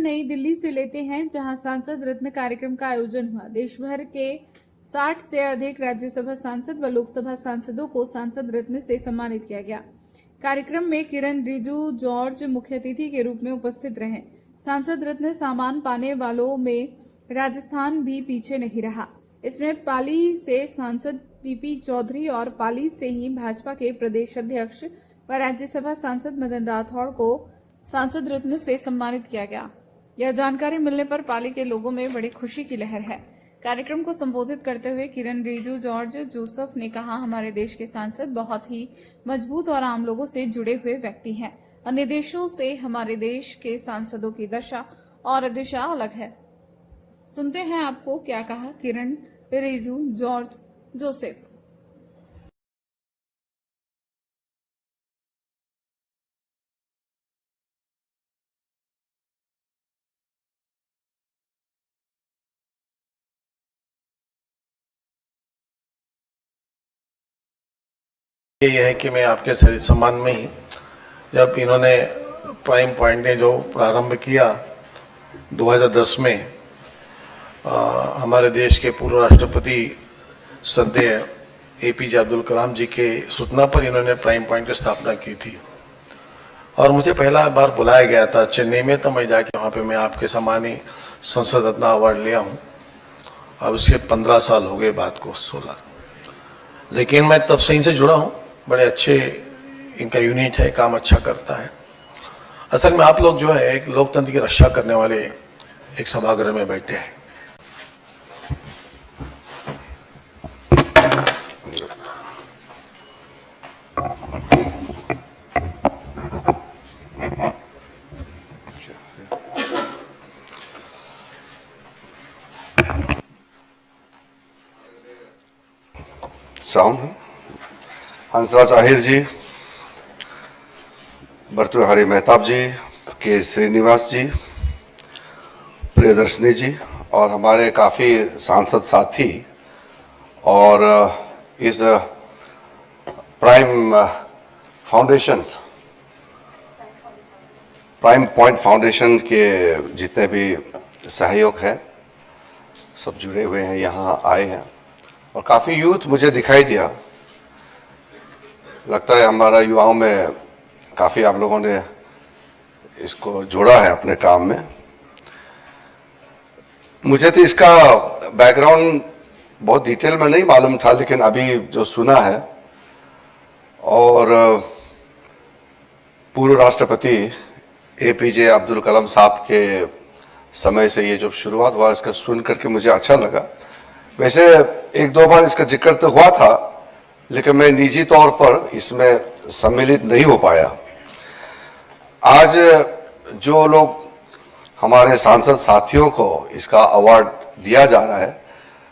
नई दिल्ली से लेते हैं, जहां सांसद रत्न कार्यक्रम का आयोजन हुआ। देश भर के 60 से अधिक राज्यसभा सांसद व लोकसभा सांसदों को सांसद रत्न से सम्मानित किया गया। कार्यक्रम में किरण रिजिजू जॉर्ज मुख्य अतिथि के रूप में उपस्थित रहे। सांसद रत्न सम्मान पाने वालों में राजस्थान भी पीछे नहीं रहा। इसमें पाली से सांसद पीपी चौधरी और पाली से ही भाजपा के प्रदेश अध्यक्ष व राज्यसभा सांसद मदन राठौड़ को सांसद रत्न से सम्मानित किया गया। यह जानकारी मिलने पर पाली के लोगों में बड़ी खुशी की लहर है। कार्यक्रम को संबोधित करते हुए किरण रिजिजू जॉर्ज जोसेफ ने कहा, हमारे देश के सांसद बहुत ही मजबूत और आम लोगों से जुड़े हुए व्यक्ति हैं। अन्य देशों से हमारे देश के सांसदों की दशा और दिशा अलग है। सुनते हैं आपको क्या कहा किरण रिजिजू जॉर्ज जोसेफ। ये है कि मैं आपके सम्मान में ही, जब इन्होंने प्राइम पॉइंट ने जो प्रारंभ किया 2010 में, हमारे देश के पूर्व राष्ट्रपति श्रद्धेय एपीजे अब्दुल कलाम जी के सूचना पर इन्होंने प्राइम पॉइंट की स्थापना की थी और मुझे पहला बार बुलाया गया था चेन्नई में, तो मैं जाके वहाँ पे मैं आपके सम्मान ही संसद रत्न अवार्ड लिया हूँ। अब उसके 15 साल हो गए, बात को 16, लेकिन मैं तब से इनसे जुड़ा हूँ। बड़े अच्छे इनका यूनिट है, काम अच्छा करता है। असल में आप लोग जो है एक लोकतंत्र की रक्षा करने वाले एक सभागृह में बैठे हैं। साउंड हंसराज आहिर जी, भर्तृहरि मेहताब जी, के श्रीनिवास जी, प्रियदर्शनी जी और हमारे काफ़ी सांसद साथी और इस प्राइम पॉइंट फाउंडेशन के जितने भी सहयोग हैं सब जुड़े हुए हैं, यहाँ आए हैं और काफ़ी यूथ मुझे दिखाई दिया। लगता है हमारा युवाओं में काफ़ी आप लोगों ने इसको जोड़ा है अपने काम में। मुझे तो इसका बैकग्राउंड बहुत डिटेल में नहीं मालूम था, लेकिन अभी जो सुना है और पूर्व राष्ट्रपति एपीजे अब्दुल कलाम साहब के समय से ये जब शुरुआत हुआ, इसका सुन करके मुझे अच्छा लगा। वैसे एक दो बार इसका जिक्र तो हुआ था, लेकिन मैं निजी तौर पर इसमें सम्मिलित नहीं हो पाया। आज जो लोग हमारे सांसद साथियों को इसका अवार्ड दिया जा रहा है,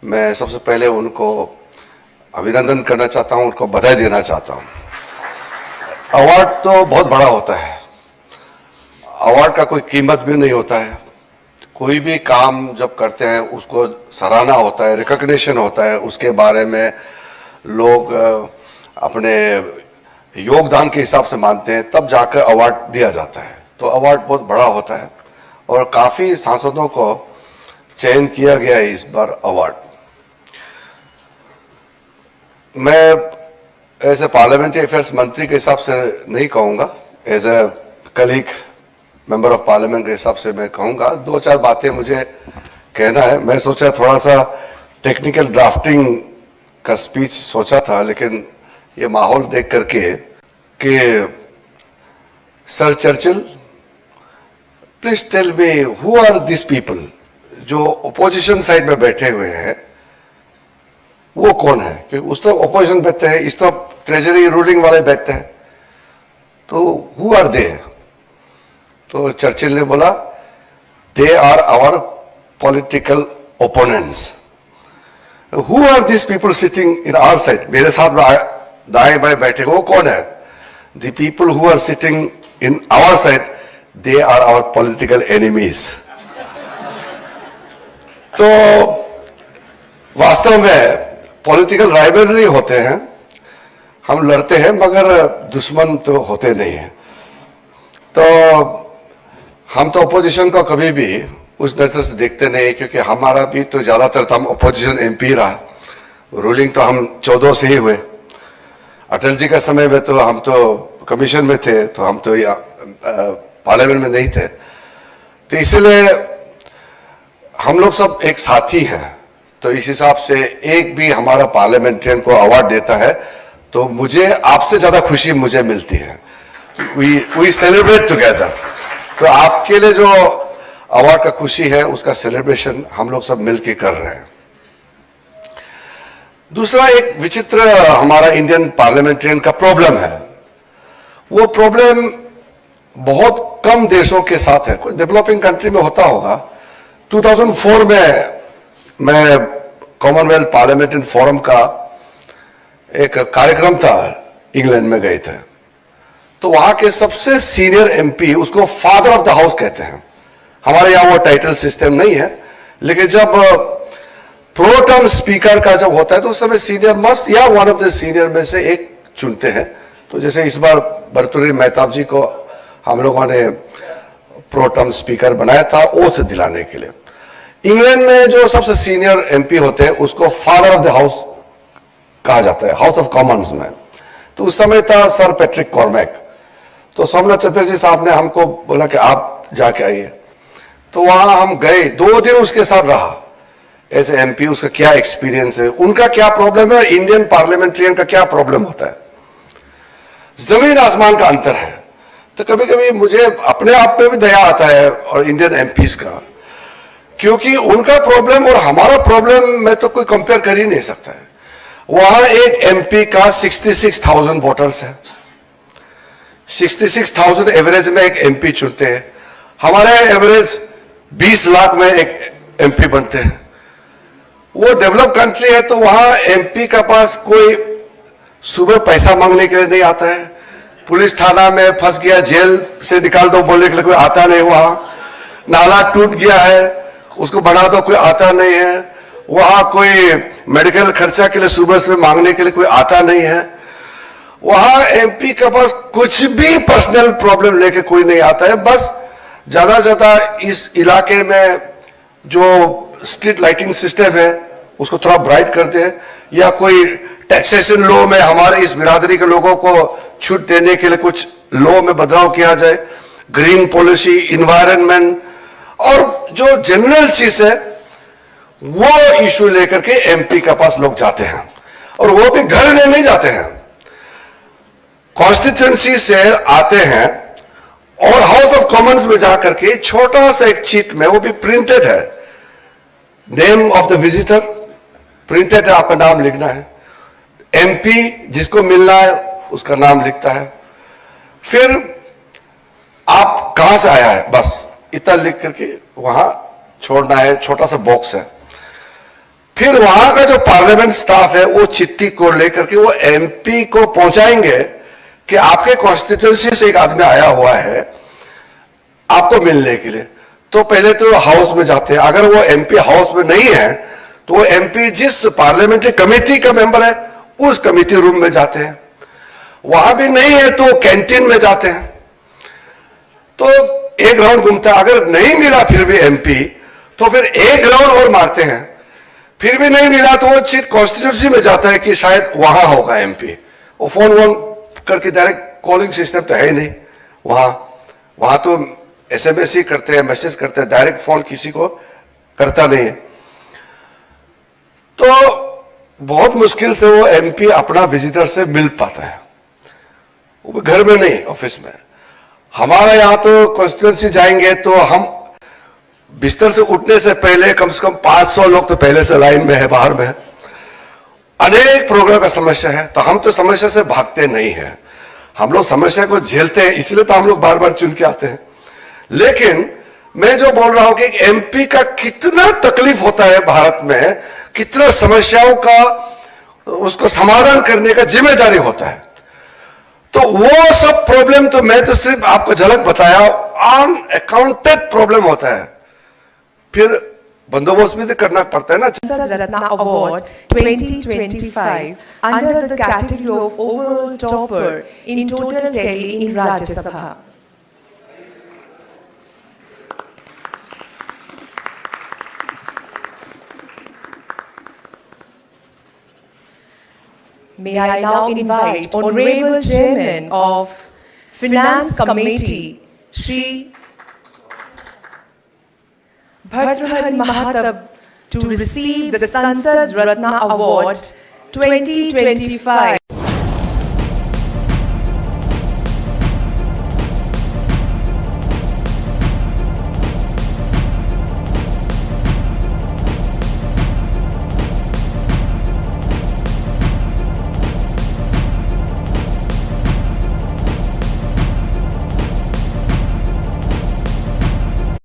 मैं सबसे पहले उनको अभिनंदन करना चाहता हूं, उनको बधाई देना चाहता हूं। अवार्ड तो बहुत बड़ा होता है, अवार्ड का कोई कीमत भी नहीं होता है। कोई भी काम जब करते हैं उसको सराहना होता है, रिकॉग्निशन होता है, उसके बारे में लोग अपने योगदान के हिसाब से मानते हैं, तब जाकर अवार्ड दिया जाता है। तो अवार्ड बहुत बड़ा होता है और काफ़ी सांसदों को चयन किया गया है इस बार अवार्ड। मैं एज ए पार्लियामेंट्री अफेयर्स मंत्री के हिसाब से नहीं कहूँगा, as a colleague member of parliament के हिसाब से मैं कहूँगा। दो चार बातें मुझे कहना है। मैं सोचा थोड़ा सा टेक्निकल ड्राफ्टिंग का स्पीच सोचा था, लेकिन ये माहौल देख करके कि sir Churchill, please tell me who are this people, जो ओपोजिशन साइड में बैठे हुए हैं वो कौन है? क्योंकि उस तरफ ओपोजिशन बैठते हैं, इस तरफ ट्रेजरी रूलिंग वाले बैठते हैं, तो हु आर दे? तो चर्चिल ने बोला, they are our political opponents. Who are these people sitting in our side? मेरे साथ दाएं बाएं बैठे वो कौन है? The people who are sitting in our side, they are our political enemies. तो वास्तव में पॉलिटिकल राइवलरी होते हैं, हम लड़ते हैं मगर दुश्मन तो होते नहीं हैं। तो हम तो अपोजिशन को कभी भी उस नजर से देखते नहीं, क्योंकि हमारा भी तो ज्यादातर तो हम अपोजिशन एमपी रहा, रूलिंग तो हम 14 से ही हुए। अटल जी का समय में तो हम तो कमीशन में थे, तो हम तो पार्लियामेंट में नहीं थे। तो इसलिए हम लोग सब एक साथी हैं। तो इस हिसाब से एक भी हमारा पार्लियामेंट्रियन को अवार्ड देता है तो मुझे आपसे ज्यादा खुशी मुझे मिलती है। We celebrate together. तो आपके लिए जो अवार्ड का खुशी है उसका सेलिब्रेशन हम लोग सब मिलके कर रहे हैं। दूसरा एक विचित्र हमारा इंडियन पार्लियामेंट्रियन का प्रॉब्लम है। वो प्रॉब्लम बहुत कम देशों के साथ है, कोई डेवलपिंग कंट्री में होता होगा। 2004 में मैं कॉमनवेल्थ पार्लियामेंट्रियन फोरम का एक कार्यक्रम था, इंग्लैंड में गए थे। तो वहां के सबसे सीनियर एमपी, उसको फादर ऑफ द हाउस कहते हैं। हमारे यहां वो टाइटल सिस्टम नहीं है, लेकिन जब प्रो टर्म स्पीकर का जब होता है तो उस समय सीनियर मस्ट या वन ऑफ द सीनियर में से एक चुनते हैं। तो जैसे इस बार भर्तृहरि मेहताब जी को हम लोगों ने प्रो टर्म स्पीकर बनाया था ओथ दिलाने के लिए। इंग्लैंड में जो सबसे सीनियर एमपी होते हैं उसको फादर ऑफ द हाउस कहा जाता है, हाउस ऑफ कॉमन्स में। तो उस समय था सर पैट्रिक कॉर्मैक। तो सोमनाथ चटर्जी साहब ने हमको बोला कि आप जाके आइए। तो वहां हम गए, 2 दिन उसके साथ रहा एज एमपी। उसका क्या एक्सपीरियंस है, उनका क्या प्रॉब्लम है, इंडियन पार्लियामेंट्रियन का क्या प्रॉब्लम होता है, जमीन आसमान का अंतर है। तो कभी कभी मुझे अपने आप पे भी दया आता है और इंडियन एमपीज का, क्योंकि उनका प्रॉब्लम और हमारा प्रॉब्लम में तो कोई कंपेयर कर ही नहीं सकता है। वहां एक एमपी का 66,000 वोटर्स है, 66,000 एवरेज में एक एमपी चुनते हैं। हमारे एवरेज 20 लाख में एक एमपी बनते हैं। वो डेवलप कंट्री है, तो वहां एमपी का पास कोई सुबह पैसा मांगने के लिए नहीं आता है। पुलिस थाना में फंस गया, जेल से निकाल दो बोलने के लिए कोई आता नहीं। वहां नाला टूट गया है, उसको बना दो, कोई आता नहीं है। वहां कोई मेडिकल खर्चा के लिए सुबह से मांगने के लिए कोई आता नहीं है। वहां एमपी के पास कुछ भी पर्सनल प्रॉब्लम लेके कोई नहीं आता है। बस ज्यादा से ज्यादा इस इलाके में जो स्ट्रीट लाइटिंग सिस्टम है उसको थोड़ा ब्राइट करते हैं, या कोई टैक्सेशन लॉ में हमारे इस बिरादरी के लोगों को छूट देने के लिए कुछ लॉ में बदलाव किया जाए, ग्रीन पॉलिसी, इन्वायरमेंट, और जो जनरल चीज है वो इशू लेकर के एमपी के पास लोग जाते हैं। और वो भी घर में नहीं जाते हैं, कॉन्स्टिट्यूएंसी से आते हैं और हाउस ऑफ कॉमन्स में जाकर के छोटा सा एक चीट में, वो भी प्रिंटेड है, name of the visitor printed है, आपका नाम लिखना है। एमपी जिसको मिलना है उसका नाम लिखता है। फिर आप कहां से आया है बस इतना लिख करके वहां छोड़ना है, छोटा सा बॉक्स है। फिर वहां का जो पार्लियामेंट स्टाफ है वो चिट्ठी को लेकर के वो एमपी को पहुंचाएंगे कि आपके कॉन्स्टिट्यूएंसी से एक आदमी आया हुआ है आपको मिलने के लिए। तो पहले तो हाउस में जाते हैं, अगर वो एमपी हाउस में नहीं है तो वो एमपी जिस पार्लियामेंट्री कमेटी का मेंबर है उस कमेटी रूम में जाते हैं। वहां भी नहीं है तो कैंटीन में जाते हैं। तो एक राउंड घूमता है, अगर नहीं मिला फिर भी एमपी तो फिर एक राउंड और मारते हैं, फिर भी नहीं मिला तो वो चीज कॉन्स्टिट्यूंसी में जाता है कि शायद वहां होगा एमपी। वो फोन वोन करके डायरेक्ट कॉलिंग सिस्टम तो है ही नहीं वहां तो एसएमएस ही करते हैं, मैसेज करते हैं, डायरेक्ट फोन किसी को करता नहीं है। तो बहुत मुश्किल से वो एमपी अपना विजिटर से मिल पाता है, वो घर में नहीं, ऑफिस में। हमारा यहां तो कॉन्स्टिट्यूंसी जाएंगे तो हम बिस्तर से उठने से पहले कम से कम 500 लोग तो पहले से लाइन में है, बाहर में है। अनेक प्रोग्राम का समस्या है, तो हम तो समस्या से भागते नहीं है, हम लोग समस्या को झेलते हैं, इसलिए तो हम लोग बार बार चुन के आते हैं। लेकिन मैं जो बोल रहा हूं कि एमपी का कितना तकलीफ होता है भारत में, कितना समस्याओं का उसको समाधान करने का जिम्मेदारी होता है। तो वो सब प्रॉब्लम तो मैं तो सिर्फ आपको झलक बताया, अनअकाउंटेड प्रॉब्लम होता है, फिर बंदोबस्त भी तो करना पड़ता है ना। Sansad Ratna Award 2025 under the category of overall topper in total tally in Rajya Sabha. May I now invite Honorable Chairman of Finance Committee, Shri Bhartrahari Mahatab, to receive the Sansad Ratna Award 2025.